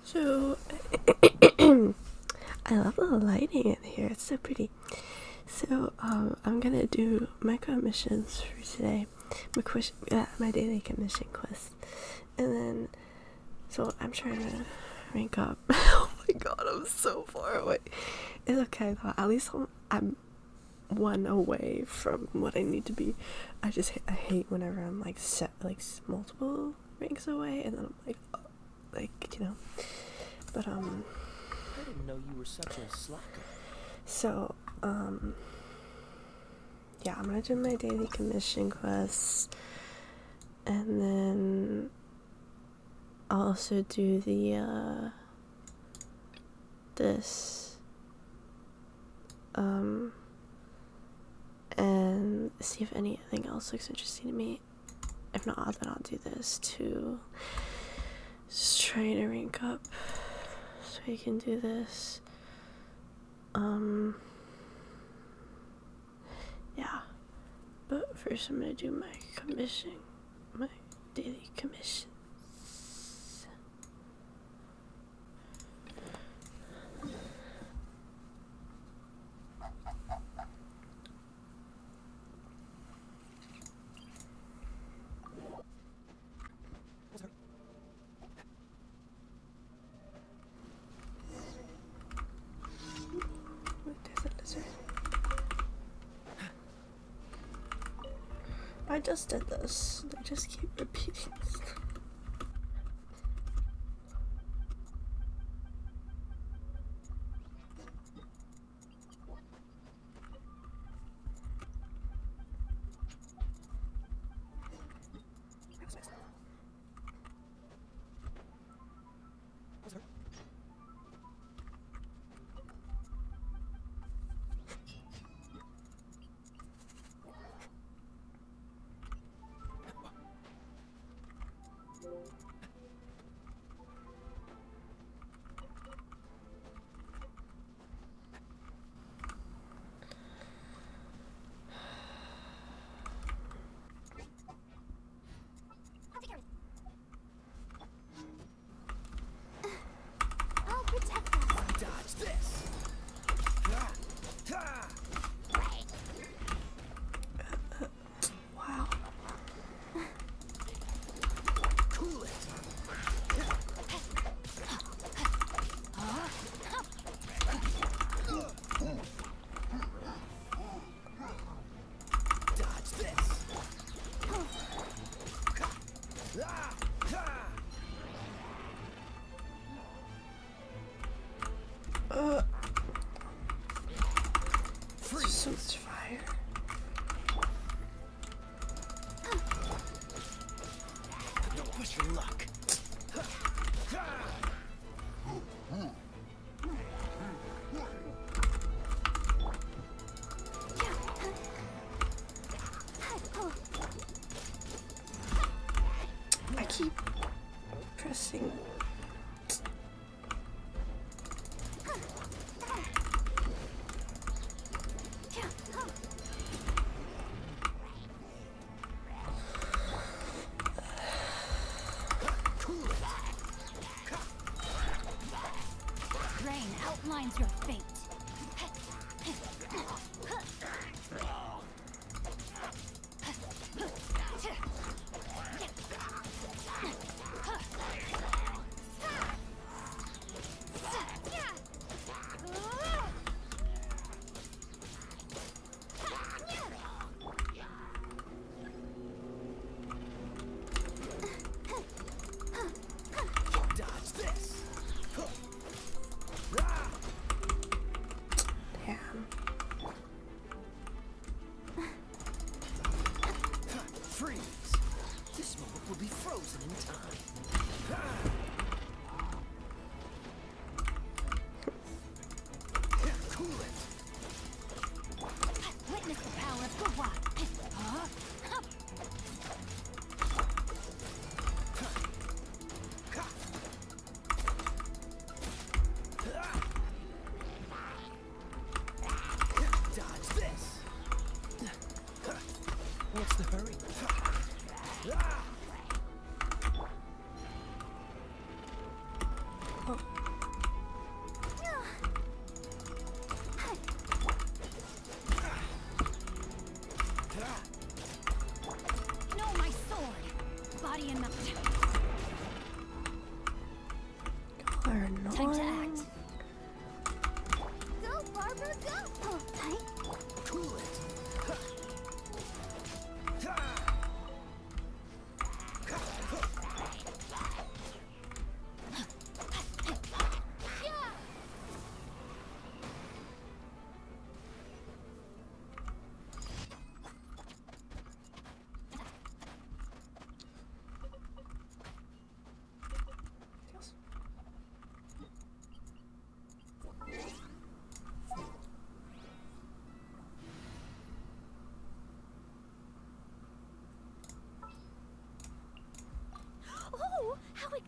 So, I love the lighting in here. It's so pretty. So, I'm gonna do micro missions for today. My daily commission quest. And then, so I'm trying to rank up. Oh my god, I'm so far away. It's okay though. At least I'm one away from what I need to be. I hate whenever I'm like set like multiple ranks away, and then I'm like, oh, like, you know. But I didn't know you were such a slacker. So yeah, I'm gonna do my daily commission quests, and then I'll also do the this and see if anything else looks interesting to me. If not, then I'll do this too. Just trying to rank up so I can do this. Yeah. But first I'm gonna do my daily commissions. I just did this. They just keep repeating stuff. So much fire. Don't push your luck. I keep pressing. Outlines your fate. Oh. No, my sword. Body and mount. Are annoying. Time to act. Go, Barbara, go! Oh, hi. Cool it. Oh, how it...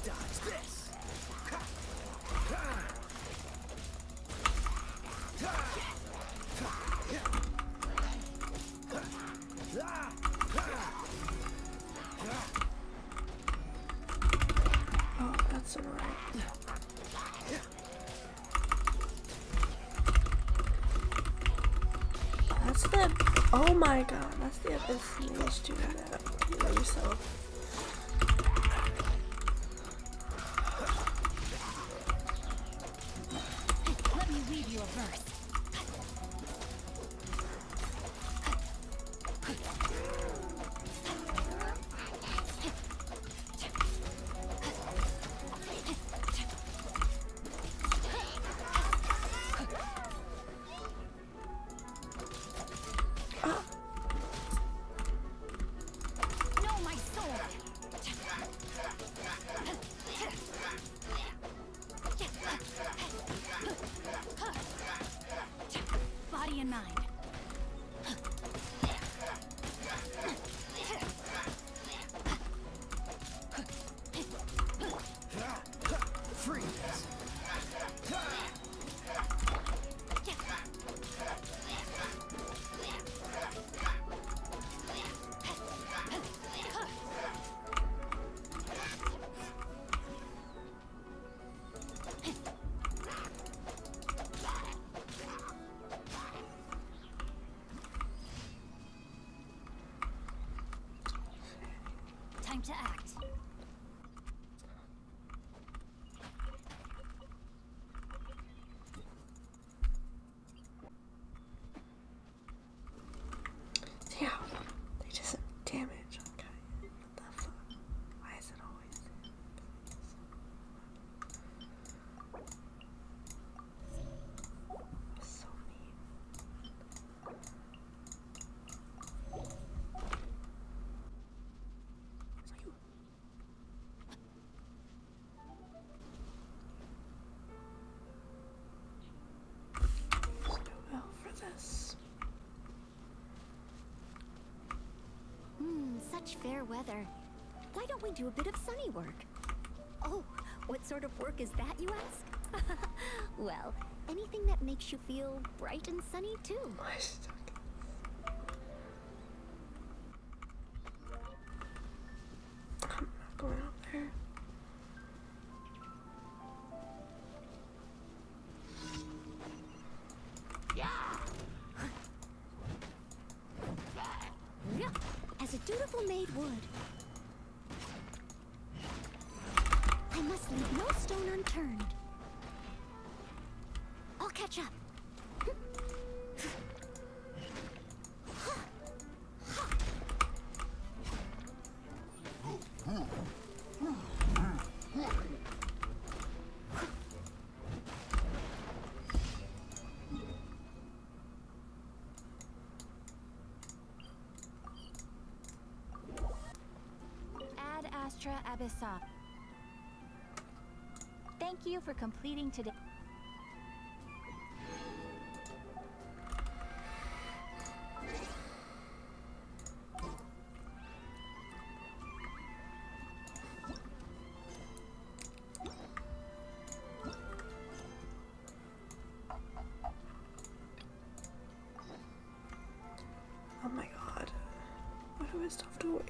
Dodge this. Oh, that's alright. That's the. Oh my god, that's the abyss mage doing that. You know yourself. Let me read you a verse. No, my sword. Body and mind. Freeze. Time to act. Damn, they just have damage. Okay, what the fuck? Why is it always so mean? It's like you. There's no L for this. Such fair weather. Why don't we do a bit of sunny work? Oh, what sort of work is that, you ask? Well, anything that makes you feel bright and sunny, too. Why is it talking? I'm not going up there. As a dutiful maid would. I must leave no stone unturned. I'll catch up. extra abyssal. Thank you for completing today. Oh my god. Why do I still have to wait?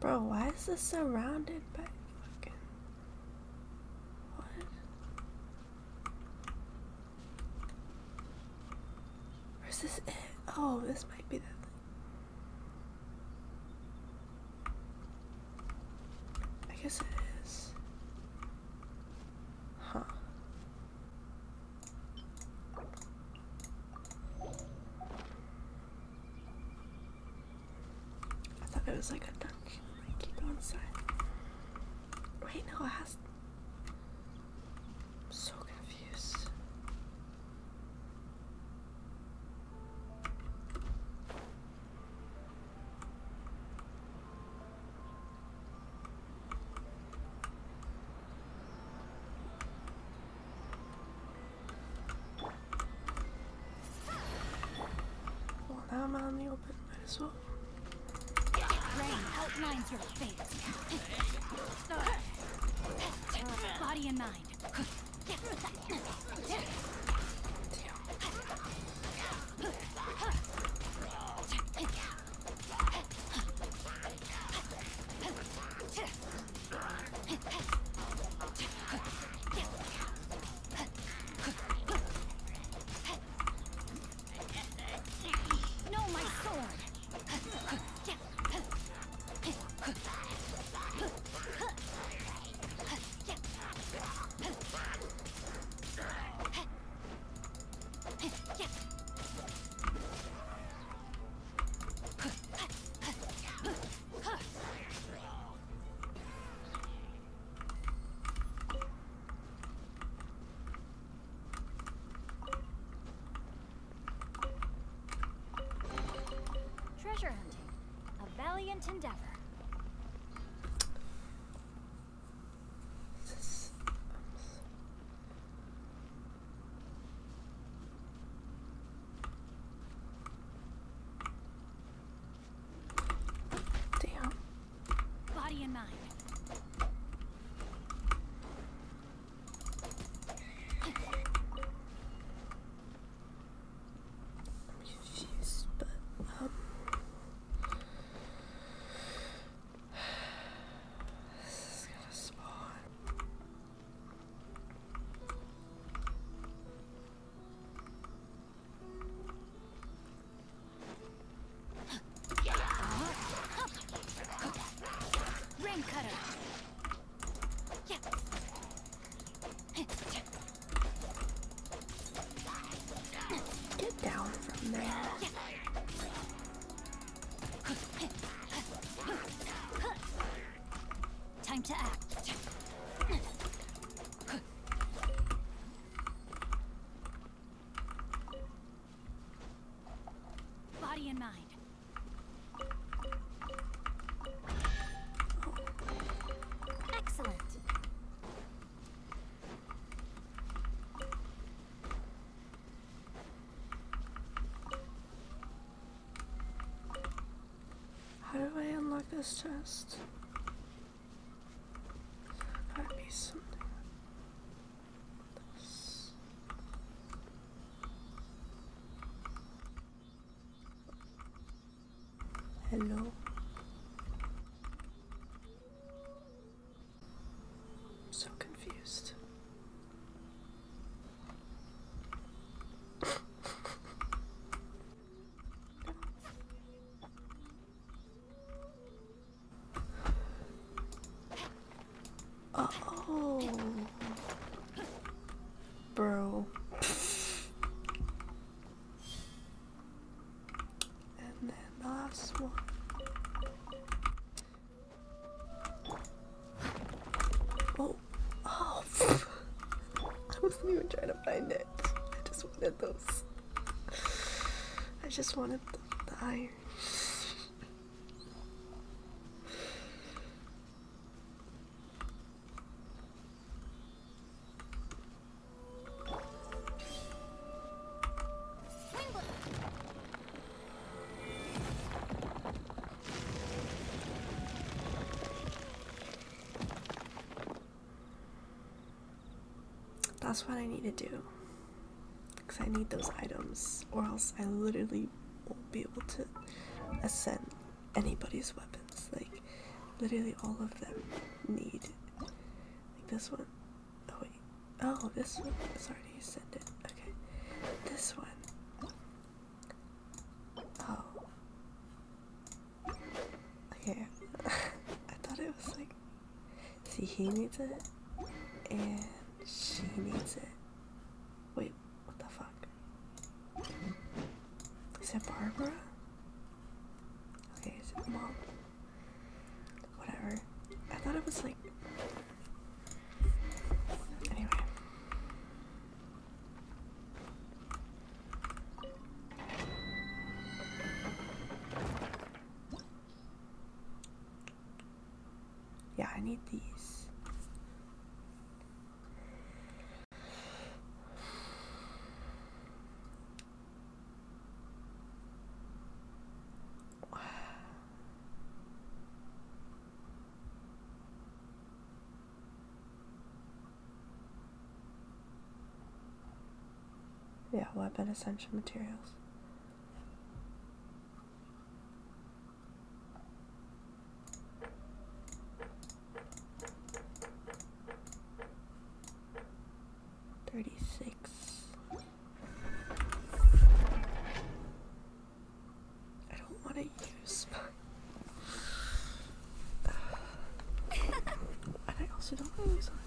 Bro, why is this surrounded by fucking... What? Where's this it? Oh, this might be that thing. I guess it is. Huh. I thought it was like a dungeon. Keep on side. Wait, no, it has. I'm so confused. Well, now I'm out in the open. Might as well. Rain outlines your fate. Body and mind. No, my sword. Treasure hunting, a valiant endeavor. Damn. Body and mind. I'm confused, but this is gonna spawn. Ring cutter. Get down from there. Time to act. this chest. Gotta be something. This. Hello. I'm so confused. Oh, bro. And then the last one. Oh, oh. I wasn't even trying to find it. I just wanted those. I just wanted the iron. That's what I need to do, because I need those items, or else I literally won't be able to ascend anybody's weapons. Like, literally all of them need, like this one. Oh wait, oh, this one is already ascended. Okay, this one. Oh, okay. I thought it was like, see, he needs it, and she needs it. Wait, what the fuck? Is it Barbara? Okay, is it Mom? Whatever. I thought it was like... Anyway. Yeah, I need these. Yeah, weapon essential materials. I don't want to use my... And I also don't want to use archon.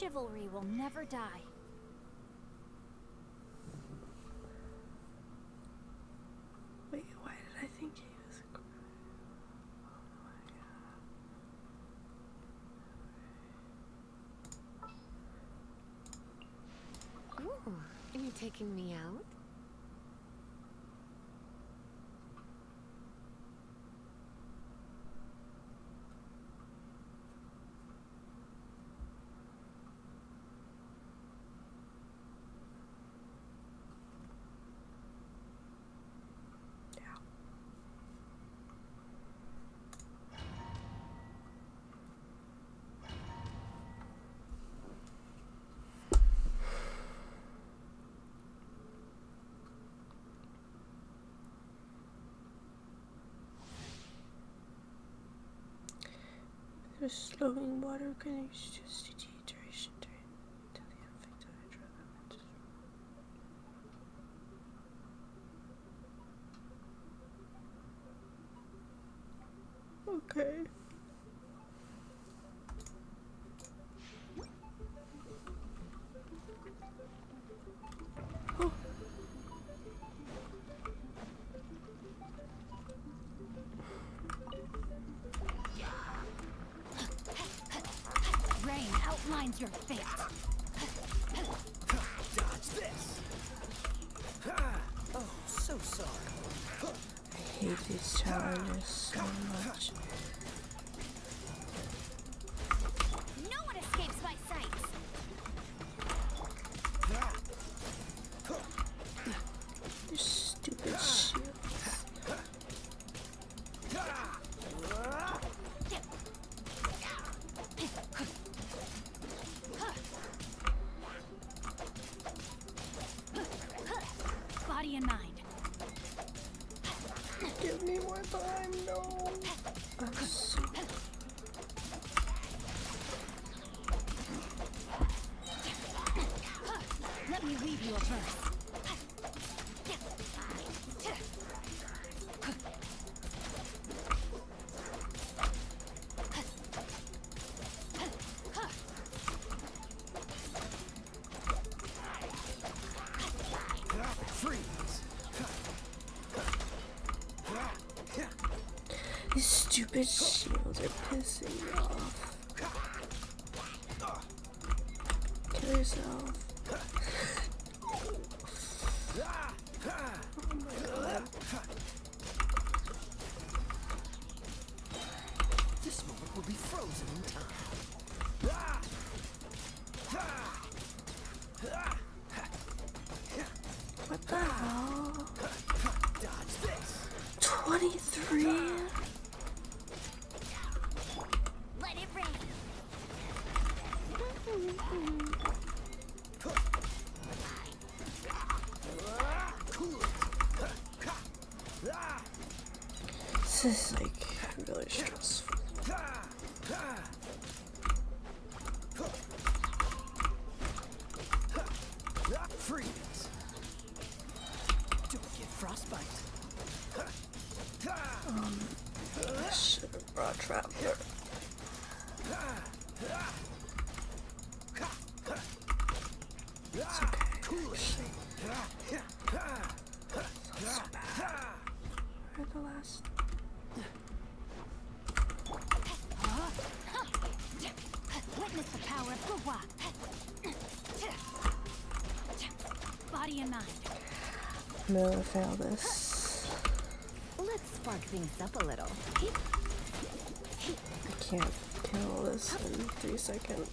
Chivalry will never die. Wait, why did I think he was? Oh my god. Ooh, are you taking me out? The slowing water connects to CT duration until the effect of hydro. Okay. Oh. Rain outlines your fate. Dodge this. Oh, so sorry. I hate these challenges so much. No one escapes my sights. They're stupid shields. Body and mind. Give me more time, no. I'm so... Let me weave you a verse. Freeze. These stupid shields are pissing me off. Kill yourself. Oh my god. This moment will be frozen in time. What the hell? Dodge this. 23? Let it rain. This is like really stressful. Freeze. Don't get frostbite. I should have brought Traveler. It's okay, actually. Not so bad. Where's the last? Witness the power of Gua. Body and mind. I'm gonna fail this. Let's spark things up a little. I can't kill this in 3 seconds.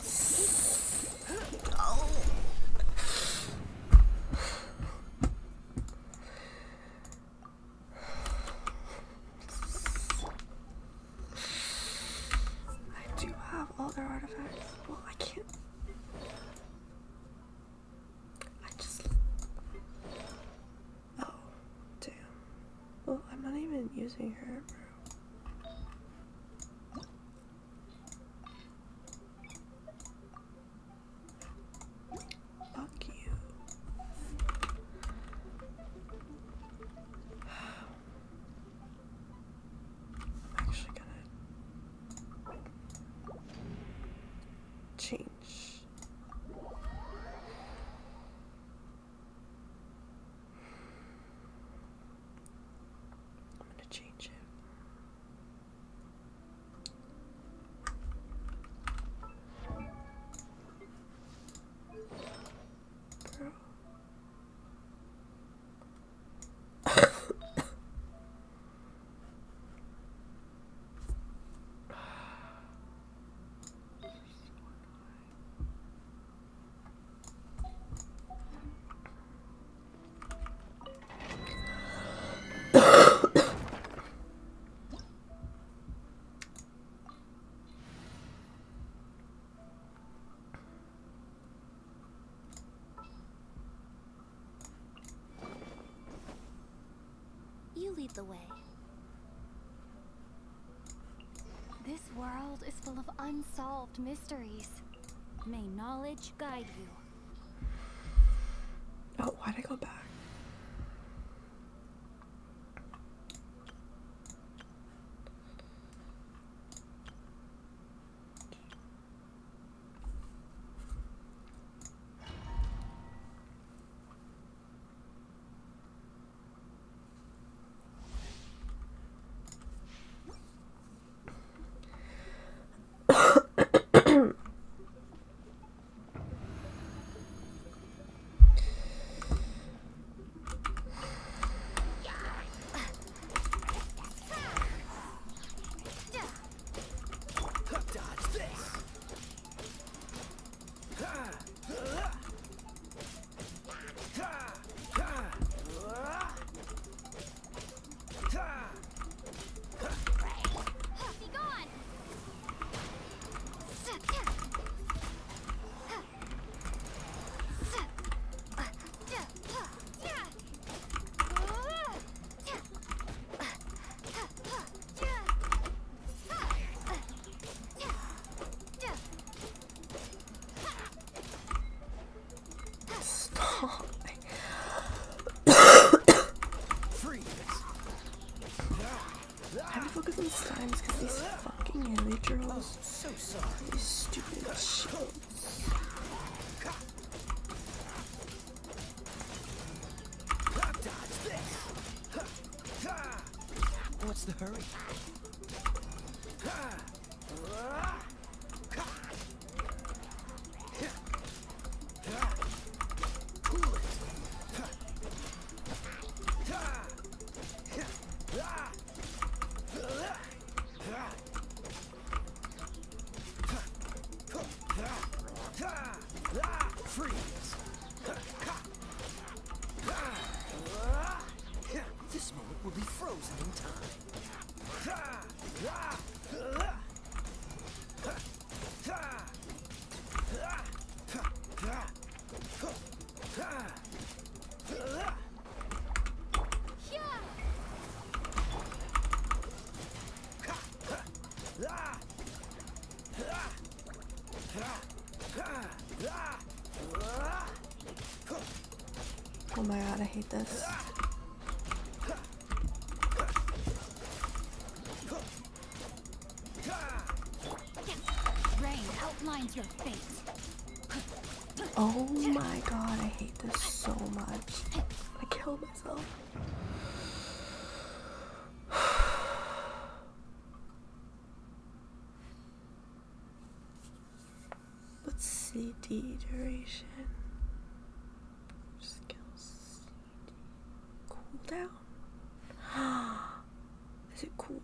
I do have all their artifacts. Well, I can't. I just. Oh, damn. Well, I'm not even using her, bro. Fuck you. I'm actually gonna change lead the way. This world is full of unsolved mysteries. May knowledge guide you. Oh, why'd I go back? I have to focus on slimes because these fucking elytros. So sorry. These stupid shit. Dodge this. What's the hurry? This moment will be frozen in time. Oh my god, I hate this. Rain outlines your fate. Oh my god, I hate this so much. I killed myself. Let's see D duration. Skills CD. Cooldown? Is it cool?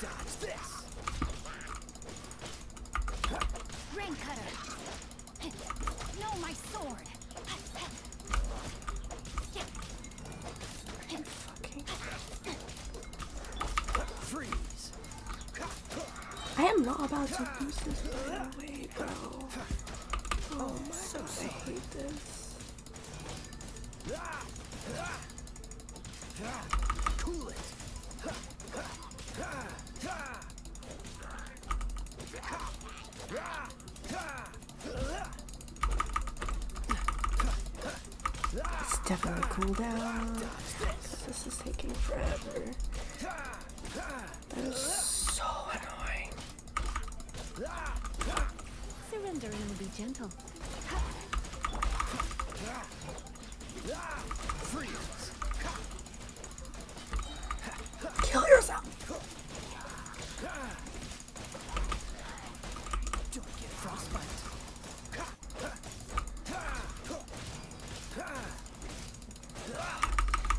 Dodge this. Rain cutter. No, my sword. Fucking. Freeze. I am not about to lose this right away, bro. Oh my so god, I sorry. hate this. Cool it. It's definitely cooldown. This is taking forever. That is so annoying. Surrendering will be gentle. Freeze. Kill yourself. Don't get frostbite.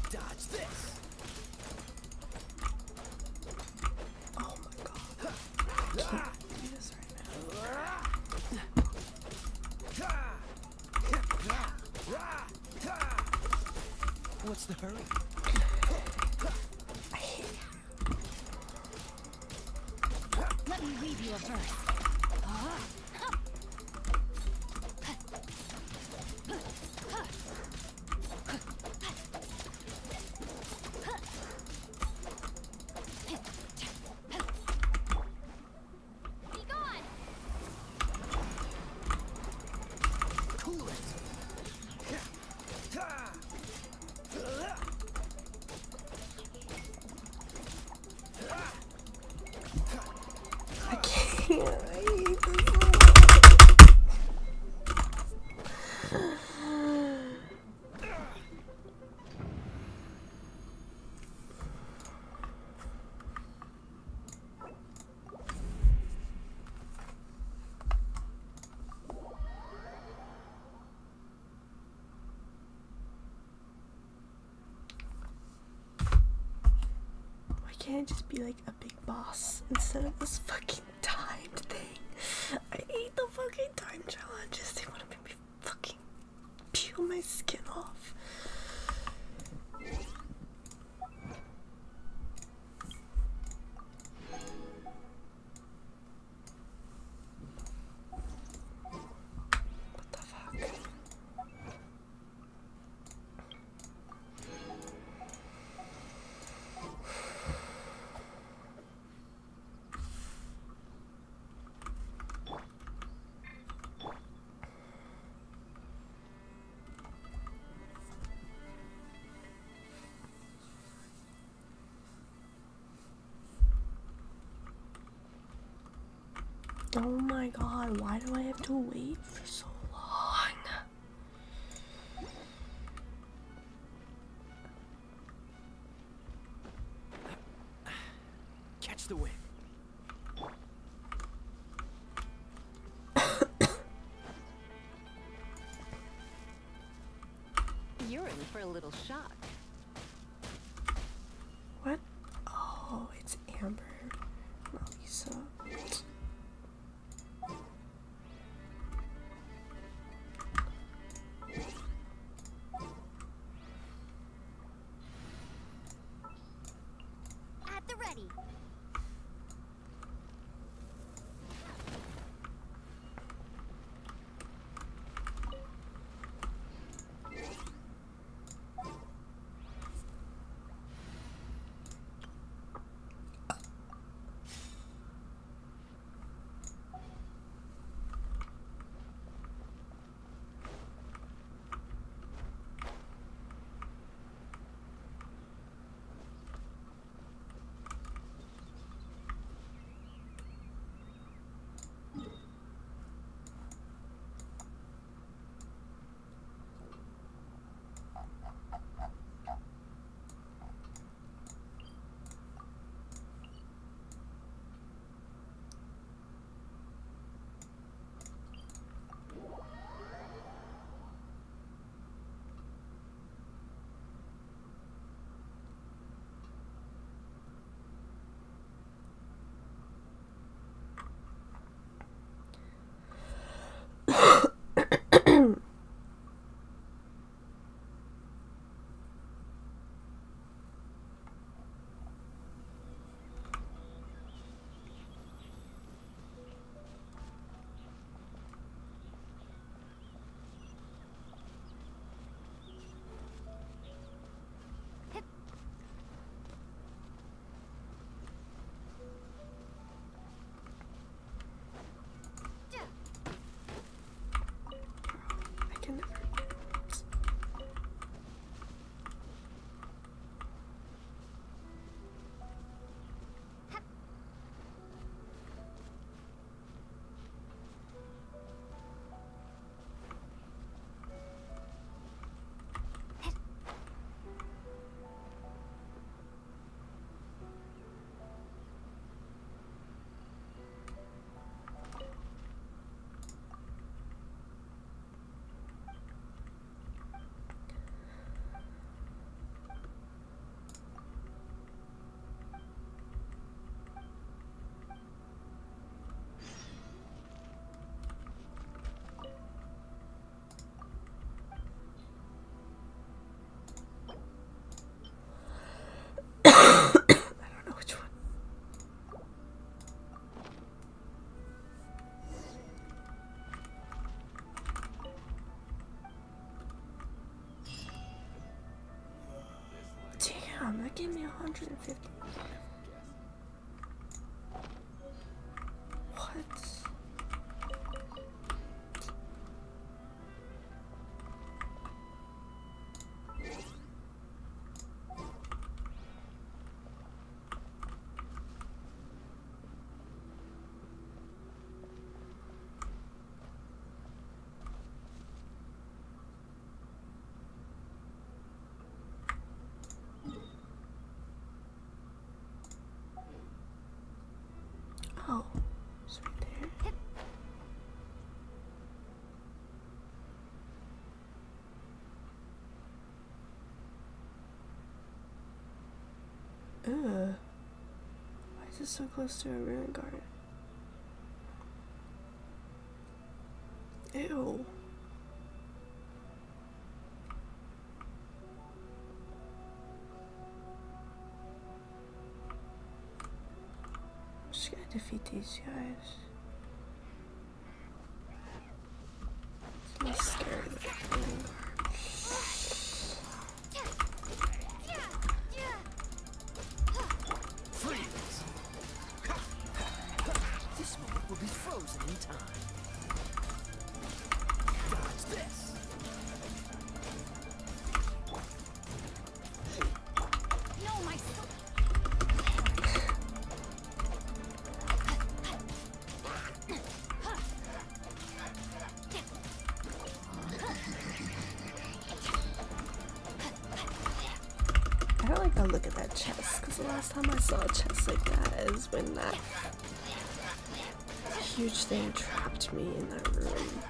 Dodge this. Oh my god. I can't do this right now. What's the hurry? I hate Let me weave you a verse. Be gone! Cool it. I can't. I hate this so Why can't I just be like a big boss instead of this fucking timed thing? I hate the fucking time challenges. They want to make me fucking peel my skin off. What the fuck? Oh my god, why do I have to wait for so long? Catch the wind. You're in for a little shock. What? Oh, it's Amber, not Lisa. At the ready. 150. What? Oh, it's right there. Ugh. Why is it so close to a ruin garden? Ew. I'm just gonna defeat these guys. It's less scary than the ruin garden. Freeze! This moment will be frozen in time. Dodge this! No, my soul. I don't like the look of that chest, because the last time I saw a chest like that is when that huge thing trapped me in that room.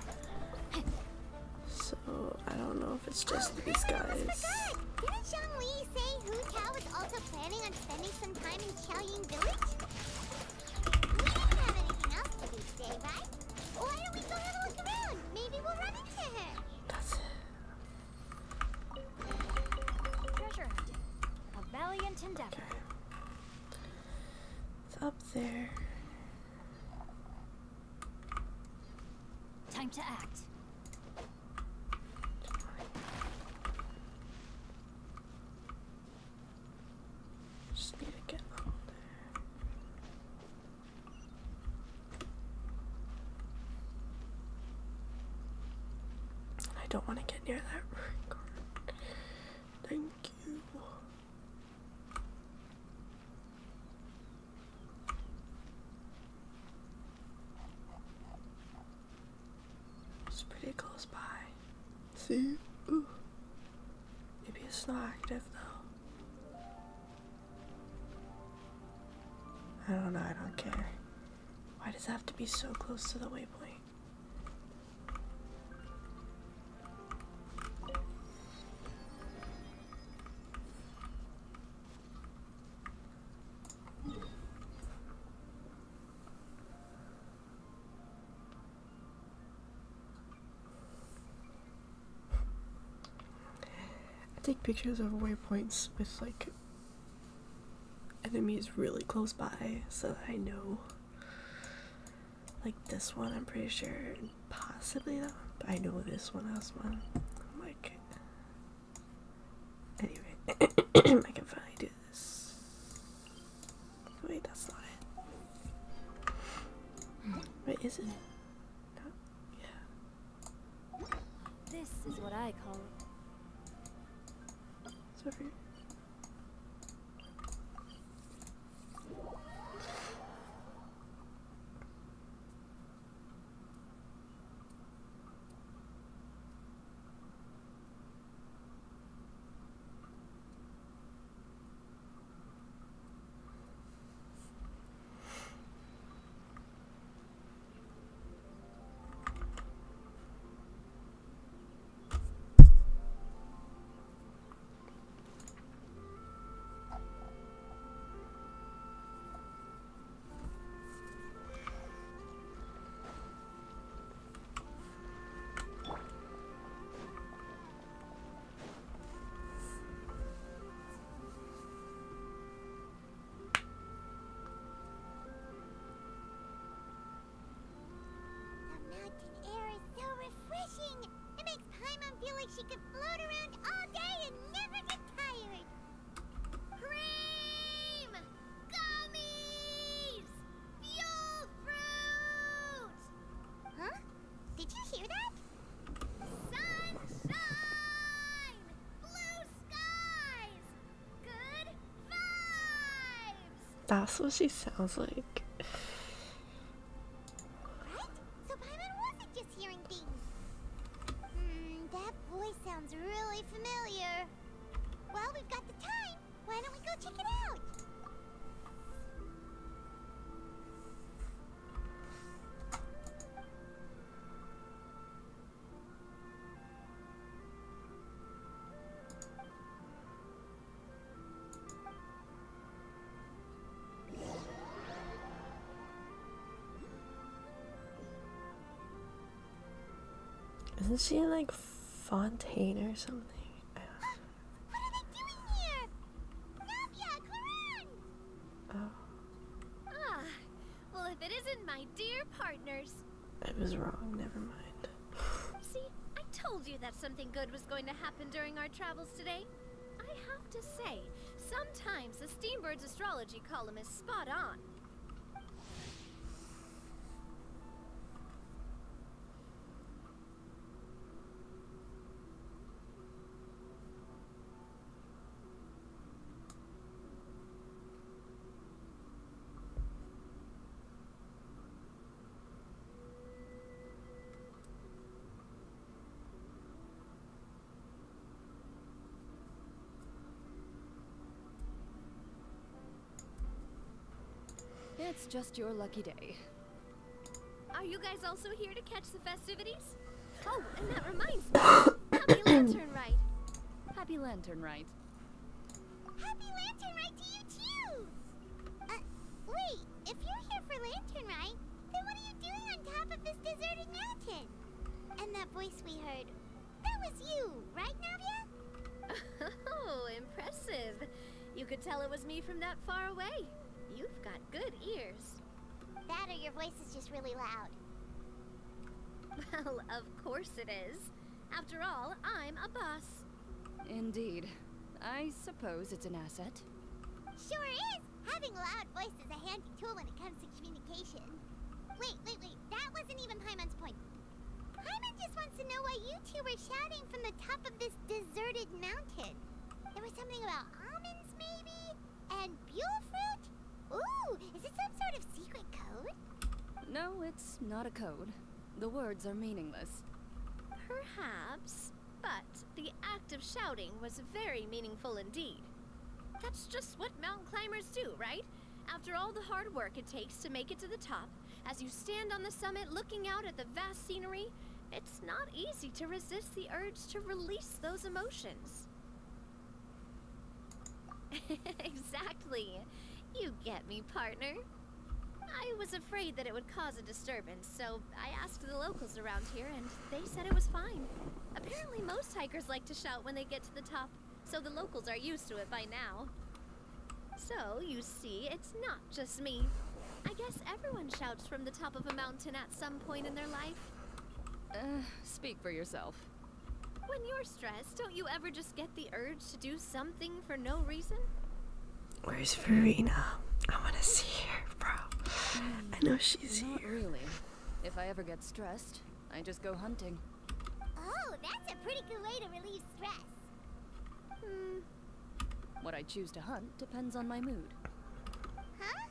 So, I don't know if it's just these guys. Didn't Xiang Li say Hu Tao was also planning on spending some time in Xiaoying village? We don't have anything else to do today, right? Why don't we go have a look around? Maybe we'll run into her. That's it. Treasure hunting. A valiant endeavor. Okay. It's up there. Time to act. Just need to get up there. I don't want to get near that ruin garden. Thank you. It's pretty close by. See? Ooh. Maybe it's not active though. I don't know, I don't care. Why does it have to be so close to the waypoint? I take pictures of waypoints with like enemies really close by so that I know. Like this one, I'm pretty sure, and possibly that one, but I know this one has one. I'm like, anyway, I can finally do this. Wait, that's not it. Wait, is it? No? Yeah. This is what I call It's over here. That's what she sounds like. Right? So Paimon wasn't just hearing things. That voice sounds really familiar. Well, we've got the time. Why don't we go check it out? Isn't she in like Fontaine or something? What are they doing here? Navia, Coran! Oh, Ah, well, if it isn't my dear partners. I was wrong. Never mind. See, I told you that something good was going to happen during our travels today. I have to say, sometimes the Steambird's astrology column is spot on. It's just your lucky day. Are you guys also here to catch the festivities? Oh, and that reminds me. Happy Lantern Rite. Happy Lantern Rite. Happy Lantern Rite to you too! Wait, if you're here for Lantern Rite, then what are you doing on top of this deserted mountain? And that voice we heard, that was you, right, Navia? Oh, impressive. You could tell it was me from that far away. You've got good ears. That or your voice is just really loud. Well, of course it is. After all, I'm a boss. Indeed. I suppose it's an asset. Sure is! Having a loud voice is a handy tool when it comes to communication. Wait. That wasn't even Paimon's point. Paimon just wants to know why you two were shouting from the top of this deserted mountain. There was something about almonds, maybe? And buell fruit? Ooh, is it some sort of secret code? No, it's not a code. The words are meaningless. Perhaps, but the act of shouting was very meaningful indeed. That's just what mountain climbers do, right? After all the hard work it takes to make it to the top, as you stand on the summit looking out at the vast scenery, it's not easy to resist the urge to release those emotions. Exactly. You get me, partner. I was afraid that it would cause a disturbance, so I asked the locals around here, and they said it was fine. Apparently most hikers like to shout when they get to the top, so the locals are used to it by now. So, you see, it's not just me. I guess everyone shouts from the top of a mountain at some point in their life. Speak for yourself. When you're stressed, don't you ever just get the urge to do something for no reason? Where's Verena? I want to see her, bro. I know she's Not here. really. If I ever get stressed, I just go hunting. Oh, that's a pretty good way to relieve stress. What I choose to hunt depends on my mood. Huh?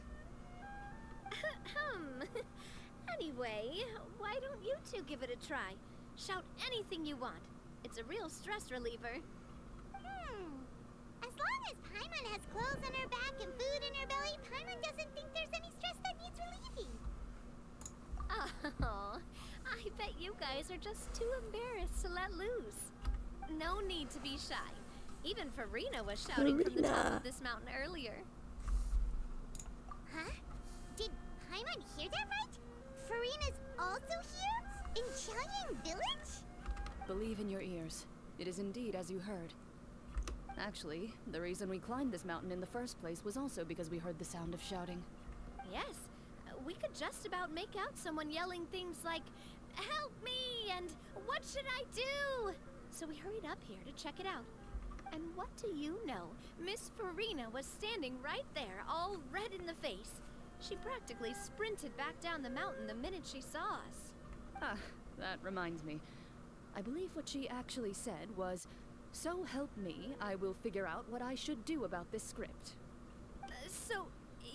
Anyway, why don't you two give it a try? Shout anything you want. It's a real stress reliever. As long as Paimon has clothes on her back and food in her belly, Paimon doesn't think there's any stress that needs relieving. Oh, I bet you guys are just too embarrassed to let loose. No need to be shy. Even Farina was shouting from the top of this mountain earlier. Huh? Did Paimon hear that right? Farina's also here? In Qiaoying Village? Believe in your ears. It is indeed as you heard. Actually, the reason we climbed this mountain in the first place was also because we heard the sound of shouting. Yes, we could just about make out someone yelling things like, "Help me!" and "What should I do?" So we hurried up here to check it out. And what do you know? Miss Farina was standing right there, all red in the face. She practically sprinted back down the mountain the minute she saw us. Ah, that reminds me. I believe what she actually said was, "So help me, I will figure out what I should do about this script." So,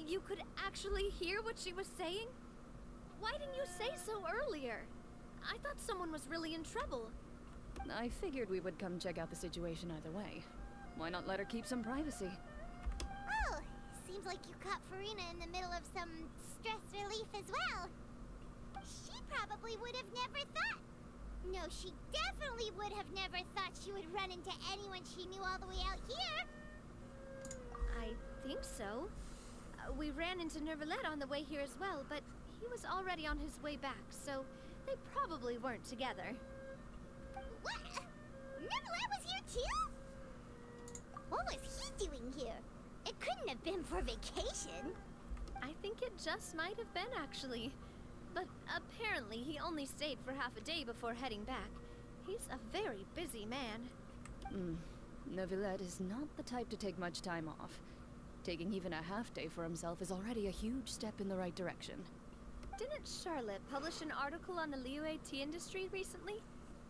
You could actually hear what she was saying? Why didn't you say so earlier? I thought someone was really in trouble. I figured we would come check out the situation either way. Why not let her keep some privacy? Oh, seems like you caught Farina in the middle of some stress relief as well. She probably would have never thought. No, she definitely would have never thought she would run into anyone she knew all the way out here. I think so. We ran into Nervalette on the way here as well, but he was already on his way back, so they probably weren't together. What? Nervalette was here too? What was he doing here? It couldn't have been for vacation. I think it just might have been, actually. But apparently he only stayed for half a day before heading back. He's a very busy man. Nervalette is not the type to take much time off. Taking even a half day for himself is already a huge step in the right direction. Didn't Charlotte publish an article on the Liyue tea industry recently?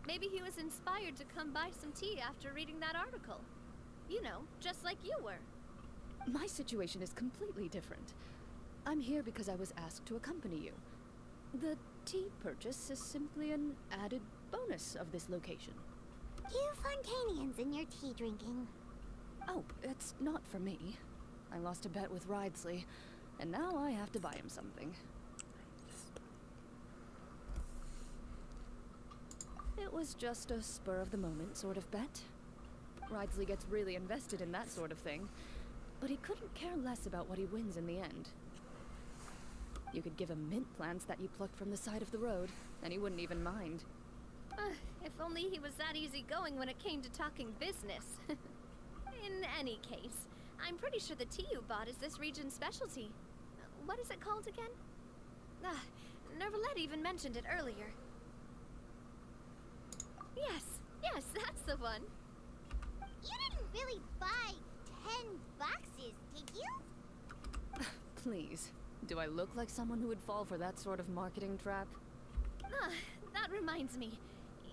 Maybe he was inspired to come buy some tea after reading that article. You know, just like you were. My situation is completely different. I'm here because I was asked to accompany you. The tea purchase is simply an added bonus of this location. You Fontanians and your tea drinking. Oh, it's not for me. I lost a bet with Ridesley, and now I have to buy him something. It was just a spur-of-the-moment sort of bet. Ridesley gets really invested in that sort of thing, but he couldn't care less about what he wins in the end. You could give him mint plants that you plucked from the side of the road, and he wouldn't even mind. If only he was that easygoing when it came to talking business. In any case, I'm pretty sure the tea you bought is this region's specialty. What is it called again? Nervalette even mentioned it earlier. Yes, that's the one. You didn't really buy 10 boxes, did you? Please, do I look like someone who would fall for that sort of marketing trap? That reminds me.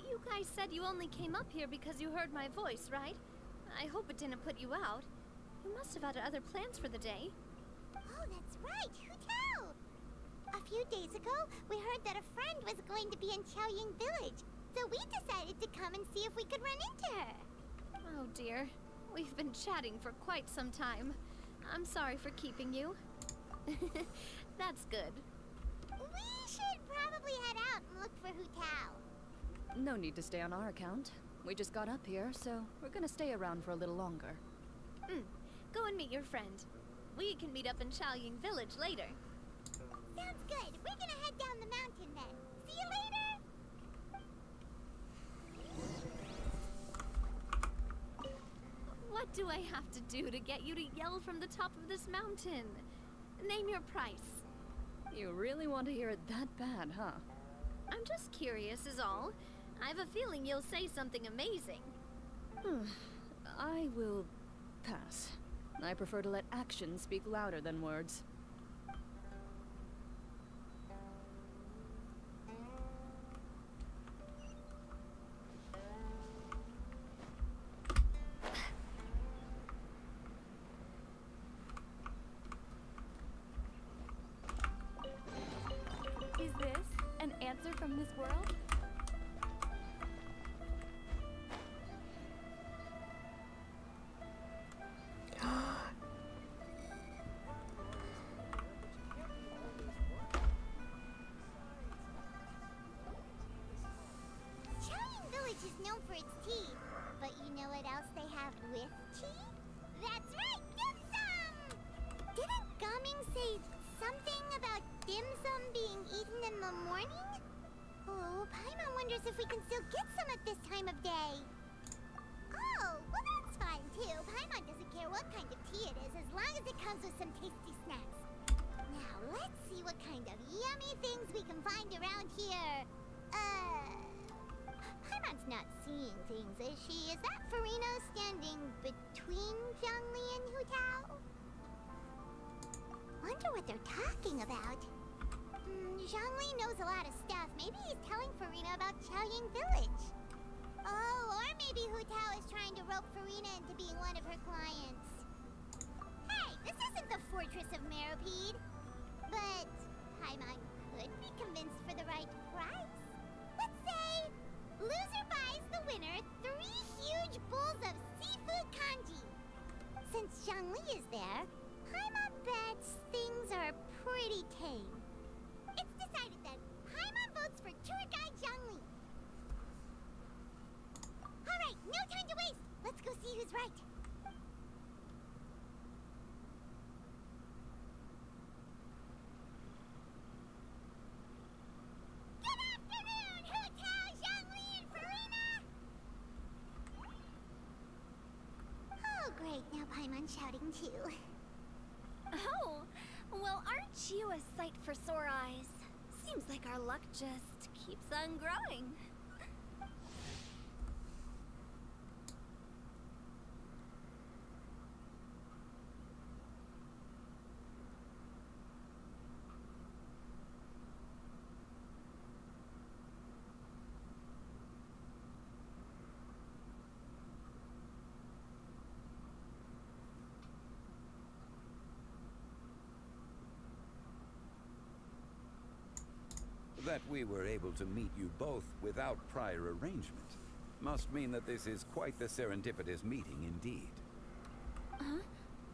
You guys said you only came up here because you heard my voice, right? I hope it didn't put you out. You must have had other plans for the day. Oh, that's right. Who tell? A few days ago, we heard that a friend was going to be in Xiaoying Village, so we decided to come and see if we could run into her. Oh dear. We've been chatting for quite some time. I'm sorry for keeping you. That's good. We should probably head out and look for Hu Tao. No need to stay on our account. We just got up here, so we're gonna stay around for a little longer. Go and meet your friend. We can meet up in Xiaoying Village later. Sounds good. We're gonna head down the mountain then. See you later! What do I have to do to get you to yell from the top of this mountain? Name your price. You really want to hear it that bad, huh? I'm just curious is all. I have a feeling you'll say something amazing. I will pass. I prefer to let actions speak louder than words. Is this an answer from this world? Xiaoying Village is known for its tea, but you know what else they have with tea? That's right, dim sum! Didn't Gaming say something about dim sum being eaten in the morning? Oh, Paimon wonders if we can still get some at this time of day. Oh, well that's fine too. Paimon doesn't care what kind of tea it is as long as it comes with some tasty snacks. Now let's see what kind of yummy things we can find around here. Paimon's not seeing things, is she? Is that Farina standing between Zhongli and Hu Tao? Wonder what they're talking about. Zhongli knows a lot of stuff. Maybe he's telling Farina about Xiaoying Village. Oh, or maybe Hu Tao is trying to rope Farina into being one of her clients. Hey, This isn't the Fortress of Meropide. But Paimon could be convinced for the right price. Let's say loser buys the winner 3 huge bowls of seafood kanji. Since Zhongli is there, Paimon bets things are pretty tame. It's decided then. Paimon votes for tour guide Zhongli. Alright, no time to waste. Let's go see who's right. Good afternoon, Hu Tao, Zhongli, and Farina! Oh, great. Now Paimon's shouting too. Oh, well, aren't you a sight for sore eyes? Seems like our luck just keeps on growing. That we were able to meet you both without prior arrangement must mean that this is quite the serendipitous meeting indeed. Huh?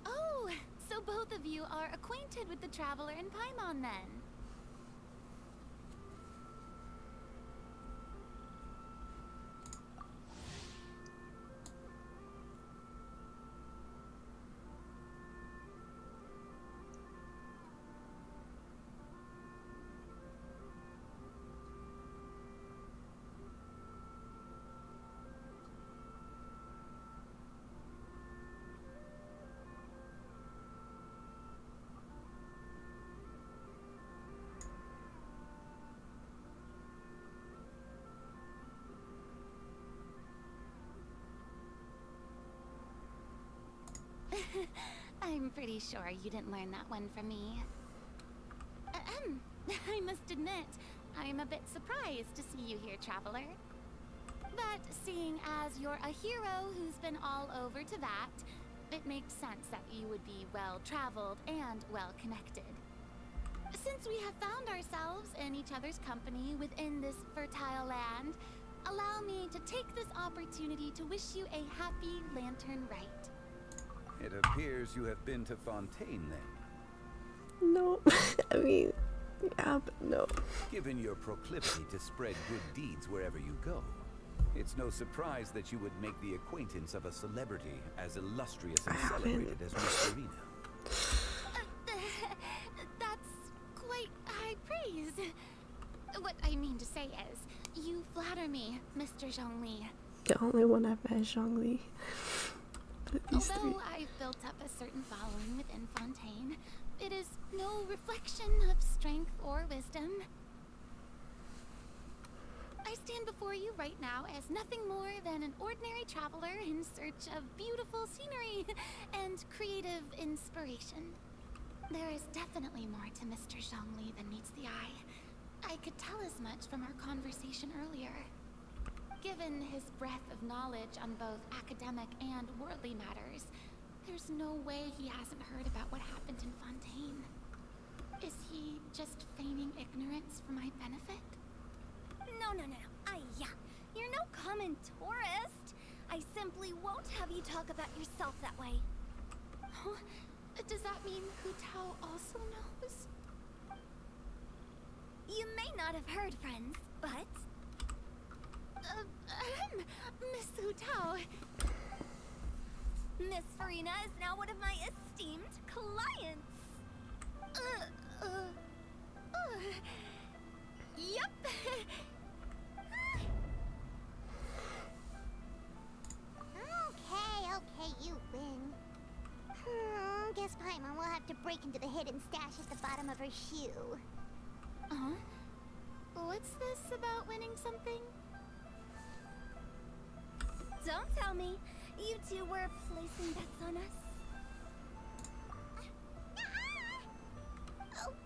Oh, so both of you are acquainted with the Traveler and Paimon then? I'm pretty sure you didn't learn that one from me. I must admit, I'm a bit surprised to see you here, Traveler. But seeing as you're a hero who's been all over Teyvat, it makes sense that you would be well-traveled and well-connected. Since we have found ourselves in each other's company within this fertile land, allow me to take this opportunity to wish you a happy Lantern Rite. It appears you have been to Fontaine then. No, I mean, yeah, but no. Given your proclivity to spread good deeds wherever you go, it's no surprise that you would make the acquaintance of a celebrity as illustrious and celebrated as Miss Farina. That's quite high praise. What I mean to say is, you flatter me, Mr. Zhongli. The only one I've met is Zhongli. Although I've built up a certain following within Fontaine, it is no reflection of strength or wisdom. I stand before you right now as nothing more than an ordinary traveler in search of beautiful scenery and creative inspiration. There is definitely more to Mr. Zhongli than meets the eye. I could tell as much from our conversation earlier. Given his breadth of knowledge on both academic and worldly matters, there's no way he hasn't heard about what happened in Fontaine. Is he just feigning ignorance for my benefit? No. You're no common tourist. I simply won't have you talk about yourself that way. Huh? Does that mean Hu Tao also knows? You may not have heard, friends, but... Miss Hu Tao. Miss Farina is now one of my esteemed clients. Yep. Okay, you win. Guess Paimon will have to break into the hidden stash at the bottom of her shoe. Huh? What's this about winning something? Don't tell me. You two were placing bets on us.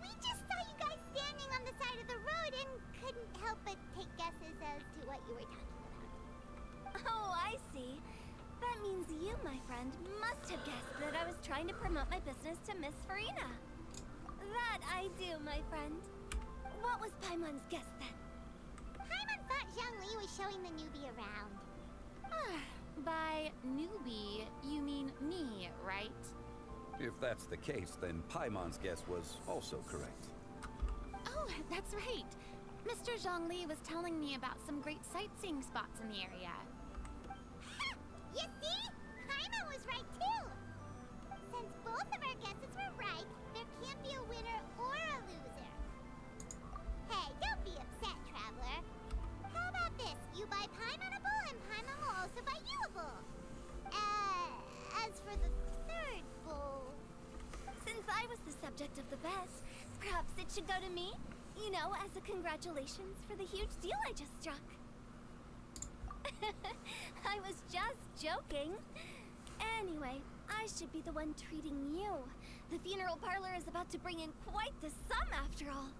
We just saw you guys standing on the side of the road and couldn't help but take guesses as to what you were talking about. Oh, I see. That means you, my friend, must have guessed that I was trying to promote my business to Miss Farina. That I do, my friend. What was Paimon's guess then? Paimon thought Zhongli was showing the newbie around. By newbie, you mean me, right? If that's the case, then Paimon's guess was also correct. Oh, that's right. Mr. Zhongli was telling me about some great sightseeing spots in the area. You see? Paimon was right too! Since both of our guesses were right, there can't be a winner or a loser. Hey, don't be upset, Traveler. How about this? You buy Paimon a bowl and Paimon will also buy you a bowl. As for the third bowl... Since I was the subject of the bet, perhaps it should go to me? You know, as a congratulations for the huge deal I just struck. I was just joking. Anyway, I should be the one treating you. The funeral parlor is about to bring in quite the sum after all.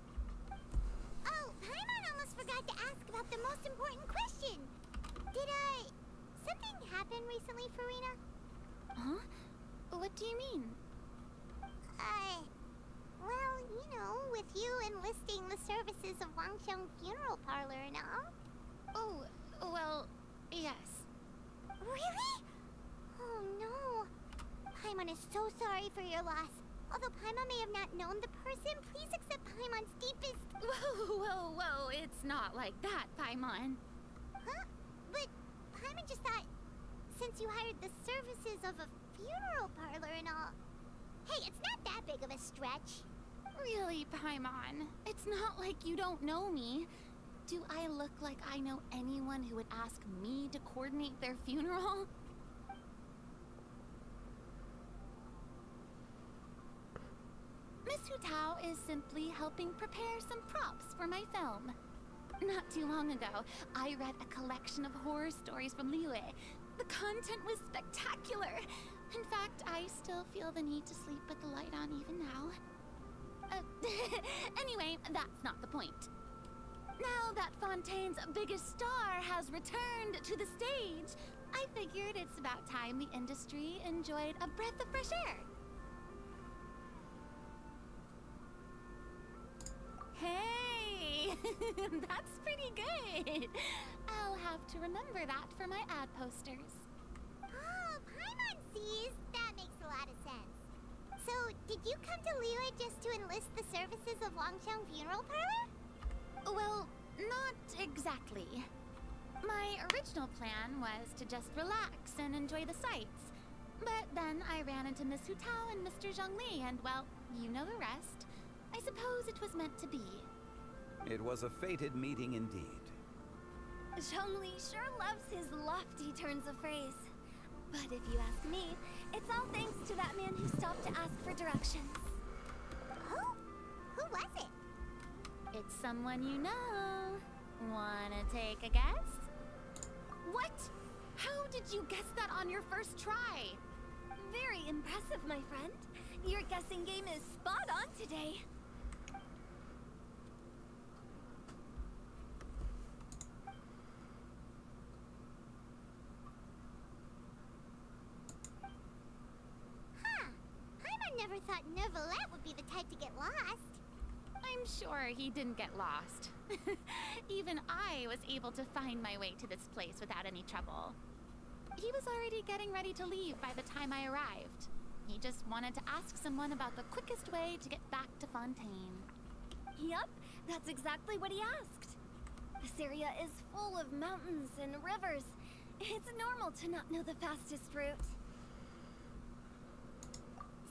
Oh, Paimon almost forgot to ask about the most important question. Did, something happen recently, Farina? Huh? What do you mean? Well, you know, with you enlisting the services of Wangsheng Funeral Parlor and all. Oh, well, yes. Really? Oh no. Paimon is so sorry for your loss. Although Paimon may have not known the person, please accept Paimon's deepest... Whoa, it's not like that, Paimon. Huh? But Paimon just thought, since you hired the services of a funeral parlor and all... Hey, it's not that big of a stretch. Really, Paimon? It's not like you don't know me. Do I look like I know anyone who would ask me to coordinate their funeral? Miss Hu Tao is simply helping prepare some props for my film. Not too long ago, I read a collection of horror stories from Liyue. The content was spectacular. In fact, I still feel the need to sleep with the light on even now. Anyway, that's not the point. Now that Fontaine's biggest star has returned to the stage, I figured it's about time the industry enjoyed a breath of fresh air. Hey, that's pretty good. I'll have to remember that for my ad posters. Oh, Paimon sees. That makes a lot of sense. So, did you come to Liyue just to enlist the services of Wangsheng Funeral Parlor? Well, not exactly. My original plan was to just relax and enjoy the sights. But then I ran into Miss Hu Tao and Mr. Zhongli, and well, you know the rest. I suppose it was meant to be. It was a fated meeting indeed. Zhongli sure loves his lofty turns of phrase. But if you ask me, it's all thanks to that man who stopped to ask for directions. Who was it? It's someone you know. Wanna take a guess? What? How did you guess that on your first try? Very impressive, my friend. Your guessing game is spot on today. Paimon never thought Neuvillette would be the type to get lost. I'm sure he didn't get lost. Even I was able to find my way to this place without any trouble. He was already getting ready to leave by the time I arrived. He just wanted to ask someone about the quickest way to get back to Fontaine. Yup, that's exactly what he asked. This area is full of mountains and rivers. It's normal to not know the fastest route.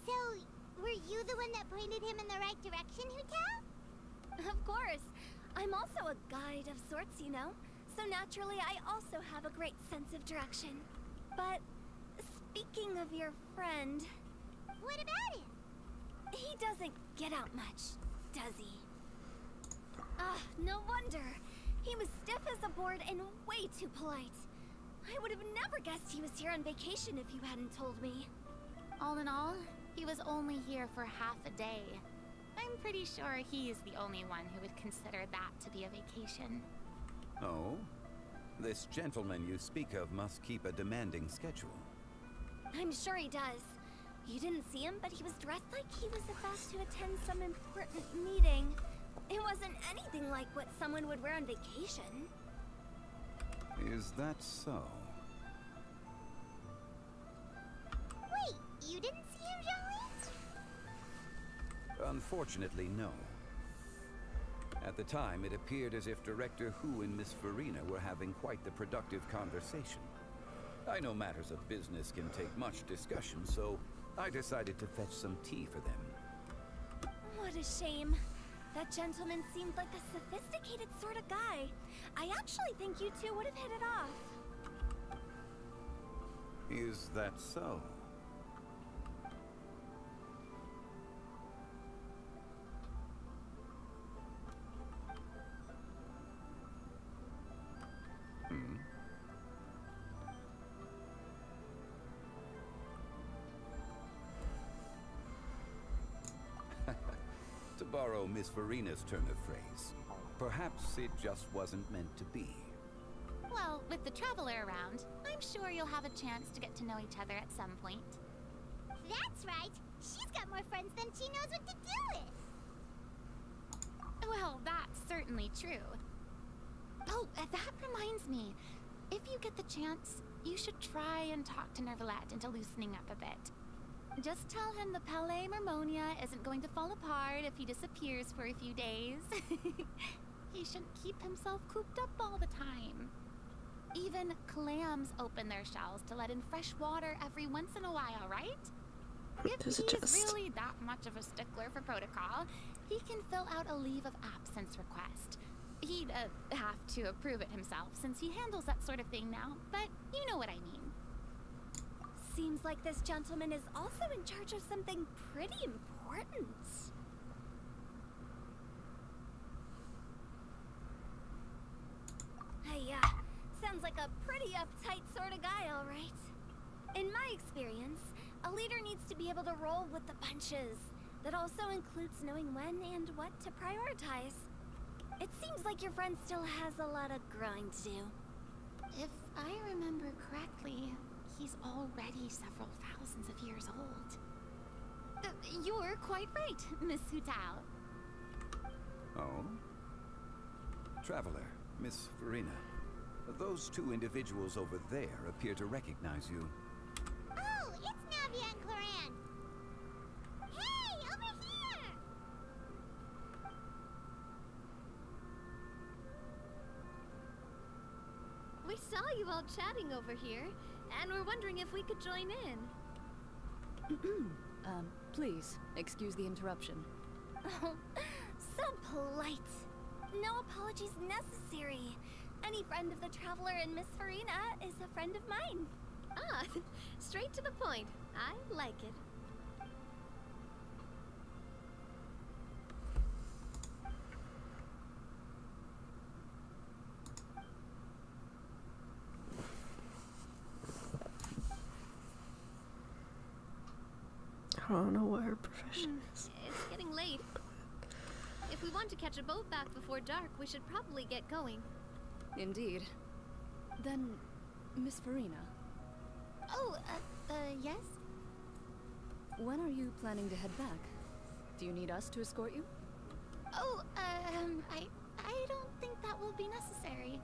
So, were you the one that pointed him in the right direction, Hu Tao? Of course. I'm also a guide of sorts, you know. So naturally, I also have a great sense of direction. But speaking of your friend... What about him? He doesn't get out much, does he? Ah, no wonder. He was stiff as a board and way too polite. I would have never guessed he was here on vacation if you hadn't told me. All in all, he was only here for half a day. I'm pretty sure he's the only one who would consider that to be a vacation. Oh? This gentleman you speak of must keep a demanding schedule. I'm sure he does. You didn't see him, but he was dressed like he was about to attend some important meeting. It wasn't anything like what someone would wear on vacation. Is that so? Wait, you didn't see him, Jean-Louis? Unfortunately, no. At the time, it appeared as if Director Hu and Miss Farina were having quite the productive conversation. I know matters of business can take much discussion, so I decided to fetch some tea for them. What a shame. That gentleman seemed like a sophisticated sort of guy. I actually think you two would have hit it off. Is that so? To borrow Miss Farina's turn of phrase, perhaps it just wasn't meant to be. Well, with the traveler around, I'm sure you'll have a chance to get to know each other at some point. That's right. She's got more friends than she knows what to do with. Well, that's certainly true. Oh, that reminds me. If you get the chance, you should try and talk to Nervalette into loosening up a bit. Just tell him the Palais Mermonia isn't going to fall apart if he disappears for a few days. He shouldn't keep himself cooped up all the time. Even clams open their shells to let in fresh water every once in a while, right? If he's really that much of a stickler for protocol, he can fill out a leave of absence request. He'd have to approve it himself since he handles that sort of thing now, but you know what I mean. Seems like this gentleman is also in charge of something pretty important. Sounds like a pretty uptight sort of guy, all right. In my experience, a leader needs to be able to roll with the punches. That also includes knowing when and what to prioritize. It seems like your friend still has a lot of growing to do. If I remember correctly, he's already several thousands of years old. You're quite right, Miss Hutao. Oh? Traveler, Miss Farina. Those two individuals over there appear to recognize you. Oh, it's Navia and Cloran. Hey, over here! We saw you all chatting over here, and we're wondering if we could join in. Please, excuse the interruption. Oh, so polite. No apologies necessary. Any friend of the Traveler and Miss Farina is a friend of mine. Ah, straight to the point. I like it. I don't know what her profession is. It's getting late. If we want to catch a boat back before dark, we should probably get going. Indeed. Then, Miss Farina. Oh, yes? When are you planning to head back? Do you need us to escort you? Oh, I don't think that will be necessary.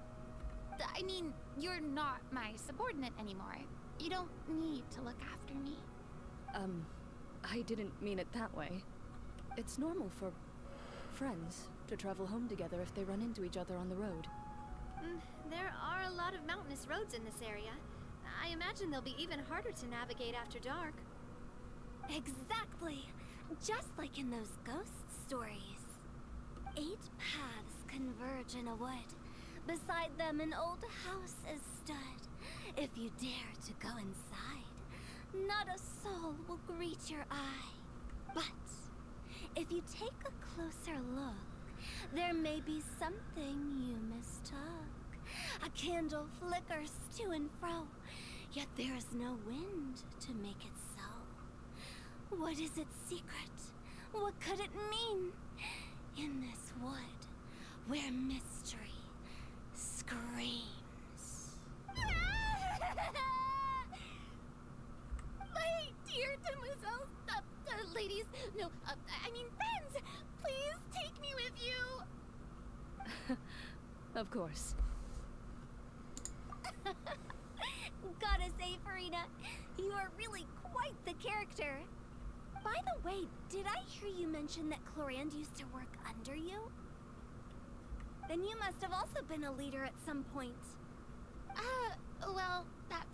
I mean, you're not my subordinate anymore. You don't need to look after me. I didn't mean it that way. It's normal for friends to travel home together if they run into each other on the road. There are a lot of mountainous roads in this area. I imagine they'll be even harder to navigate after dark. Exactly. Just like in those ghost stories. 8 paths converge in a wood. Beside them an old house is stood. If you dare to go inside, not a soul will greet your eye. But if you take a closer look, there may be something you mistook. A candle flickers to and fro, yet there is no wind to make it so. What is its secret? What could it mean? In this wood, where mystery screams. Of course. Gotta say, Farina, you are really quite the character. By the way, did I hear you mention that Clorand used to work under you? Then you must have also been a leader at some point. Well, that's,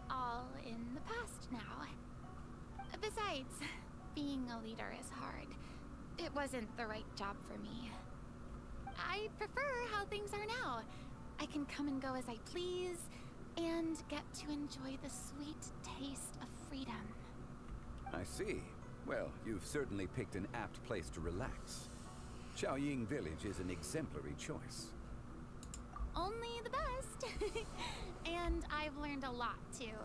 all in the past now. Besides, being a leader is hard. It wasn't the right job for me. I prefer how things are now. I can come and go as I please, and get to enjoy the sweet taste of freedom. I see. Well, you've certainly picked an apt place to relax. Xiaoying Village is an exemplary choice. Only the best. And I've learned a lot, too.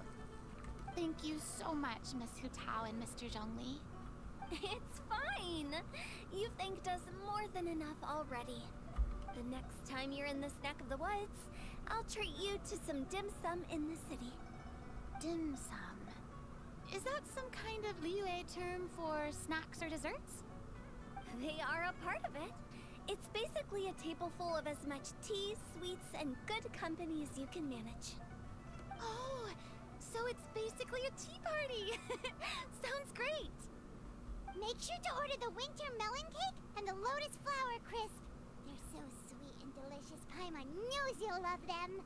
Thank you so much, Miss Hu Tao and Mr. Zhongli. It's fine. You thanked us more than enough already. The next time you're in this neck of the woods, I'll treat you to some dim sum in the city. Dim sum. Is that some kind of Liyue term for snacks or desserts? They are a part of it. It's basically a table full of as much tea, sweets, and good company as you can manage. Oh, so it's basically a tea party. Sounds great. Make sure to order the winter melon cake and the lotus flower crisp. They're so sweet and delicious. Paimon knows you'll love them.